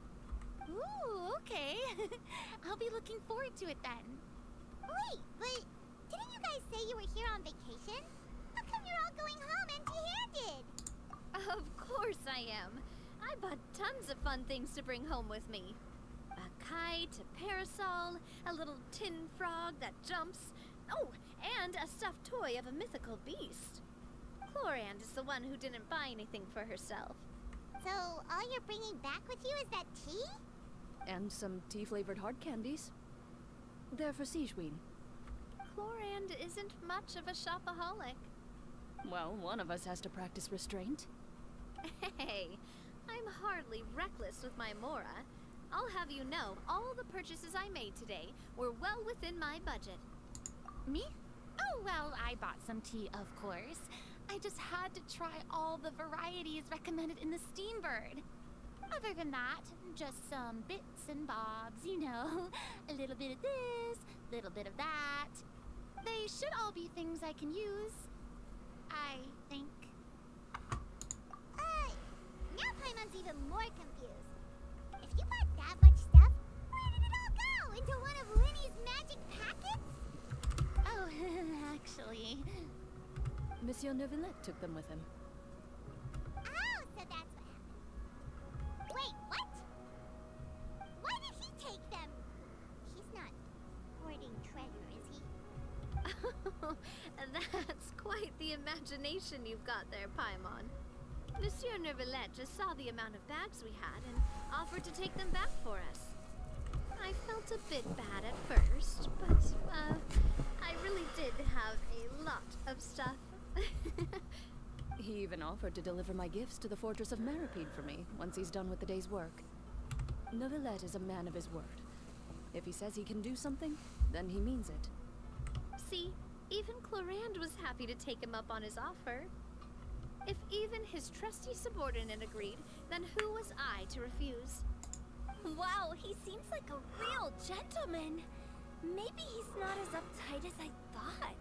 Ooh, okay. I'll be looking forward to it then. Wait, but didn't you guys say you were here on vacation? How come you're all going home empty-handed? Of course I am. I bought tons of fun things to bring home with me. A kite, a parasol, a little tin frog that jumps. Oh, and a stuffed toy of a mythical beast. Clorand is the one who didn't buy anything for herself. So, all you're bringing back with you is that tea? And some tea-flavored hard candies. They're for Sigewin. Clorand isn't much of a shopaholic. Well, one of us has to practice restraint. Hey, I'm hardly reckless with my Mora. I'll have you know, all the purchases I made today were well within my budget. Me? Oh, well, I bought some tea, of course. I just had to try all the varieties recommended in the Steambird. Other than that, just some bits and bobs, you know. A little bit of this, little bit of that. They should all be things I can use, I think. Now Paimon's even more confused. If you bought that much stuff, where did it all go? Into one of Linny's magic packets? Oh, actually... Monsieur Neuvillette took them with him. Oh, so that's what happened. Wait, what? Why did he take them? He's not hoarding treasure, is he? That's quite the imagination you've got there, Paimon. Monsieur Neuvillette just saw the amount of bags we had and offered to take them back for us. I felt a bit bad at first, but, I really did have a lot of stuff. He even offered to deliver my gifts to the Fortress of Maripede for me once he's done with the day's work. Neuvillette is a man of his word. If he says he can do something, then he means it. See, even Clorand was happy to take him up on his offer. If even his trusty subordinate agreed, then who was I to refuse? Wow, he seems like a real gentleman. Maybe he's not as uptight as I thought.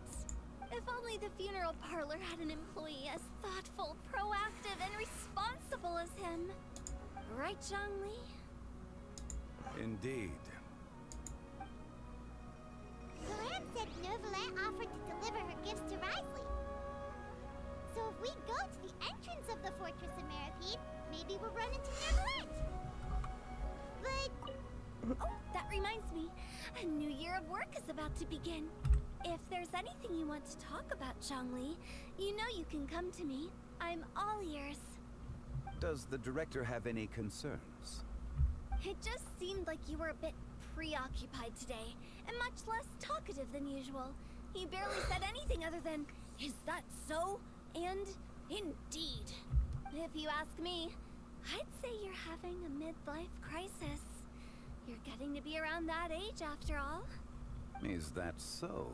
If only the funeral parlor had an employee as thoughtful, proactive, and responsible as him. Right, Zhongli? Indeed. Clorand said Neuvillette offered to deliver her gifts to Risley. So if we go to the entrance of the Fortress of Maripede, maybe we'll run into Neuvillette. But... Oh, that reminds me. A new year of work is about to begin. If there's anything you want to talk about, Zhongli, you know you can come to me. I'm all ears. Does the director have any concerns? It just seemed like you were a bit preoccupied today, and much less talkative than usual. He barely said anything other than, "Is that so?" and "Indeed." If you ask me, I'd say you're having a midlife crisis. You're getting to be around that age after all. Is that so?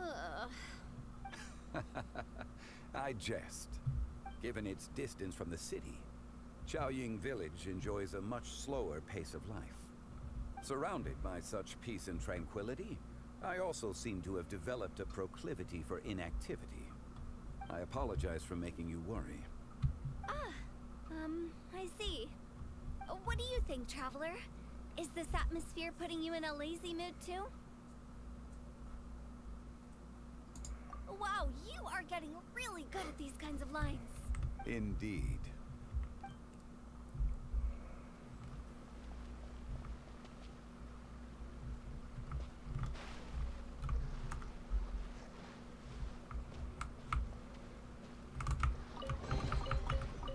Ugh. I jest. Given its distance from the city, Qiaoying Village enjoys a much slower pace of life. Surrounded by such peace and tranquility, I also seem to have developed a proclivity for inactivity. I apologize for making you worry. I see. What do you think, Traveler? Is this atmosphere putting you in a lazy mood too? Wow, you are getting really good at these kinds of lines. Indeed.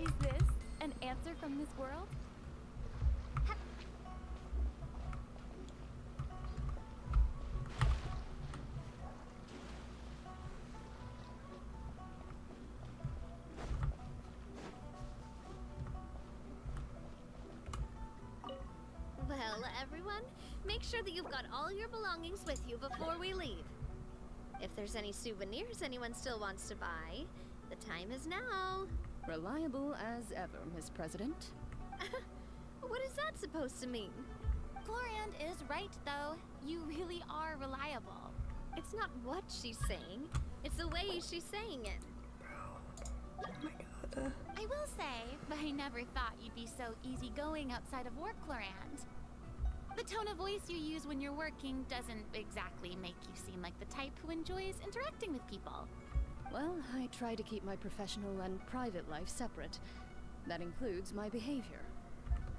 Is this an answer from this world? Well, everyone, make sure that you've got all your belongings with you before we leave. If there's any souvenirs anyone still wants to buy, the time is now. Reliable as ever, Miss President. What is that supposed to mean? Gloriand is right, though. You really are reliable. It's not what she's saying, it's the way she's saying it. Oh my god. I will say, I never thought you'd be so easygoing outside of work, Gloriand. The tone of voice you use when you're working doesn't exactly make you seem like the type who enjoys interacting with people. Well, I try to keep my professional and private life separate. That includes my behavior.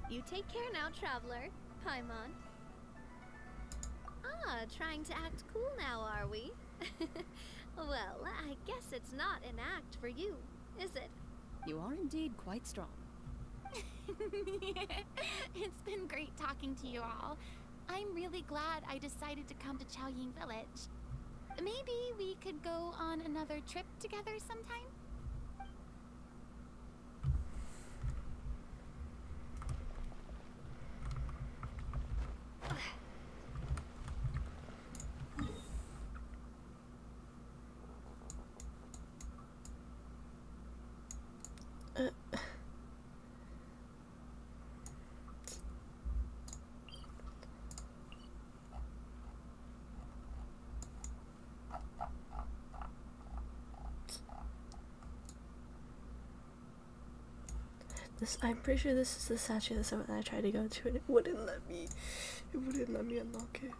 You take care now, Traveler. Paimon. Ah, trying to act cool now, are we? Well, I guess it's not an act for you, is it? You are indeed quite strong. It's been great talking to you all. I'm really glad I decided to come to Qiaoying Village. Maybe we could go on another trip together sometime? I'm pretty sure this is the statue of the summit that I tried to go to and it wouldn't let me. It wouldn't let me unlock it.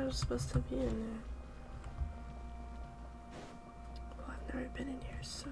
I was supposed to be in there. Well, I've never been in here, so.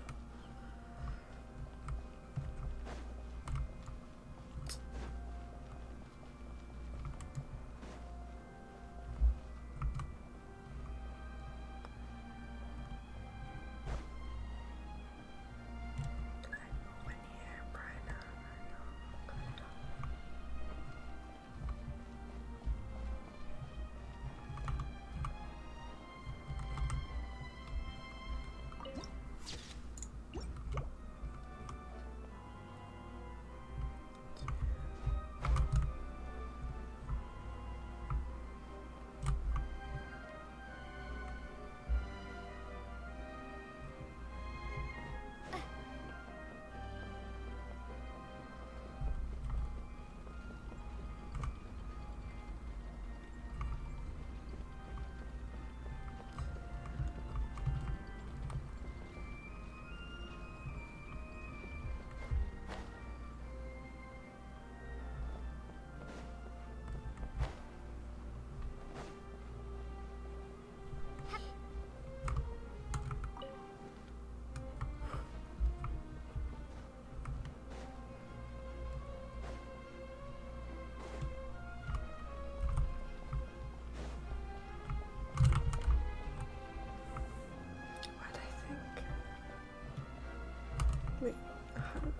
Wait, how do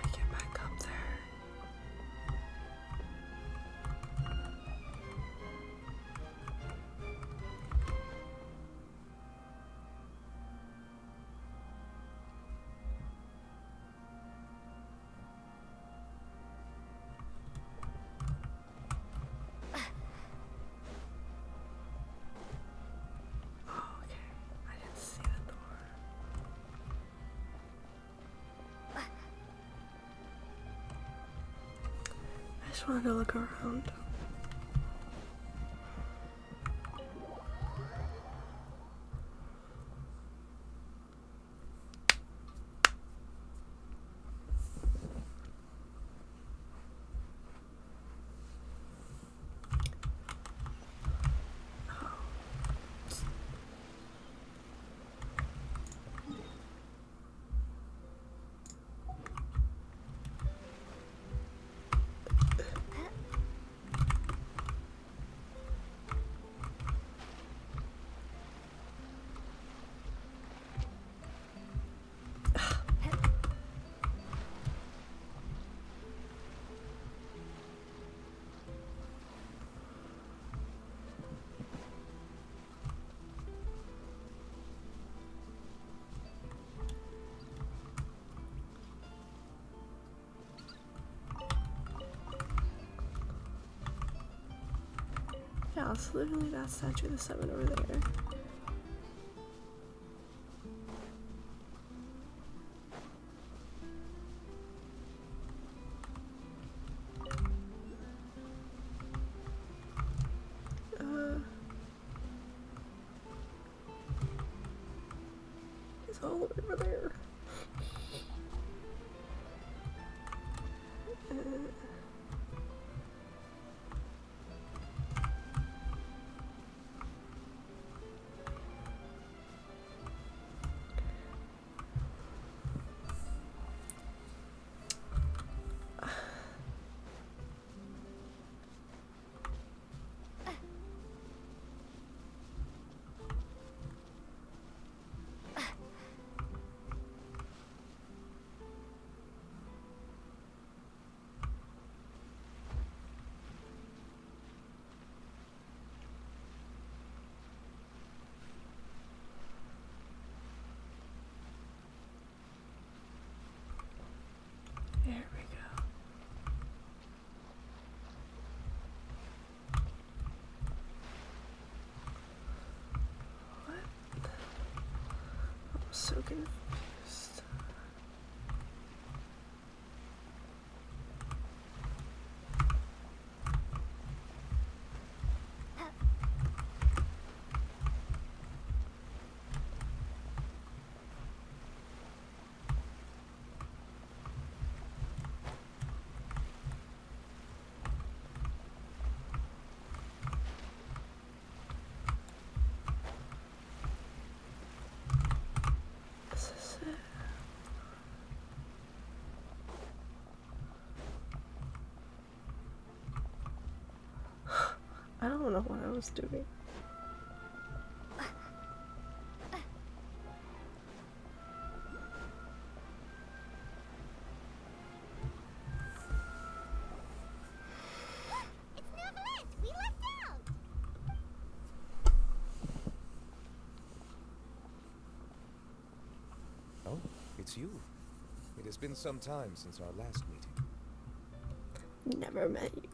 I get back up there? Oh, okay. I didn't see the door. I just wanted to look around. Yeah, it's literally that statue of the seven over there. It's all over there. There we go. What? I'm so confused. I don't know what I was doing. It's Neverland! We left out! Oh, it's you. It has been some time since our last meeting. Never met you.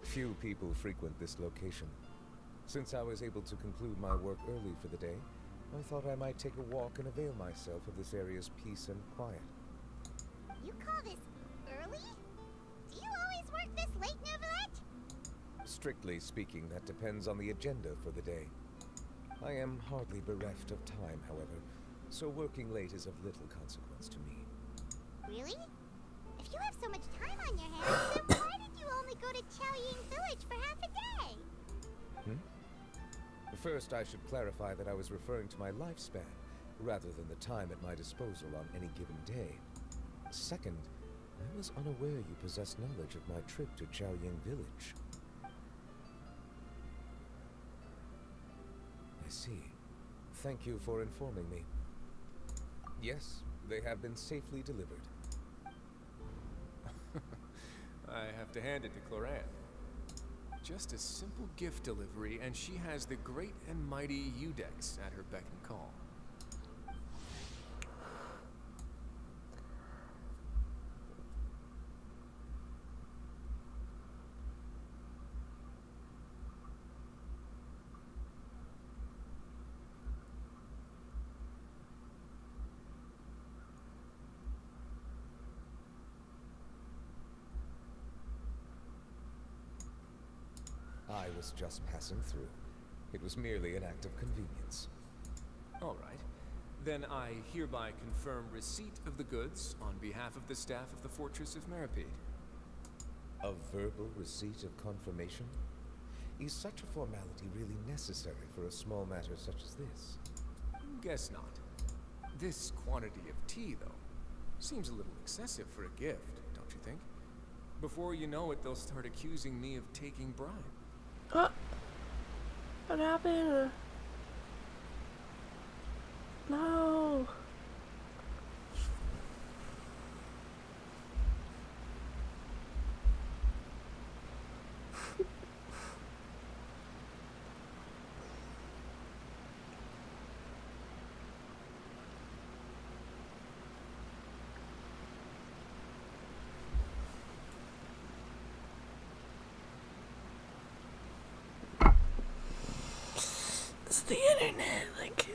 Few people frequent this location. Since I was able to conclude my work early for the day, I thought I might take a walk and avail myself of this area's peace and quiet. You call this early? Do you always work this late, Neverland? Strictly speaking, that depends on the agenda for the day. I am hardly bereft of time, however, so working late is of little consequence to me. Really? If you have so much time on your hands, then why did you only go to Chaoying Village for half a day? First, I should clarify that I was referring to my lifespan, rather than the time at my disposal on any given day. Second, I was unaware you possessed knowledge of my trip to Chaoying Village. I see. Thank you for informing me. Yes, they have been safely delivered. I have to hand it to Cloran. Just a simple gift delivery, and she has the great and mighty Udex at her beck and call. I was just passing through. It was merely an act of convenience. All right. Then I hereby confirm receipt of the goods on behalf of the staff of the Fortress of Meripede. A verbal receipt of confirmation? Is such a formality really necessary for a small matter such as this? Guess not. This quantity of tea, though, seems a little excessive for a gift, don't you think? Before you know it, they'll start accusing me of taking bribe. What happened? No. It's the internet, like,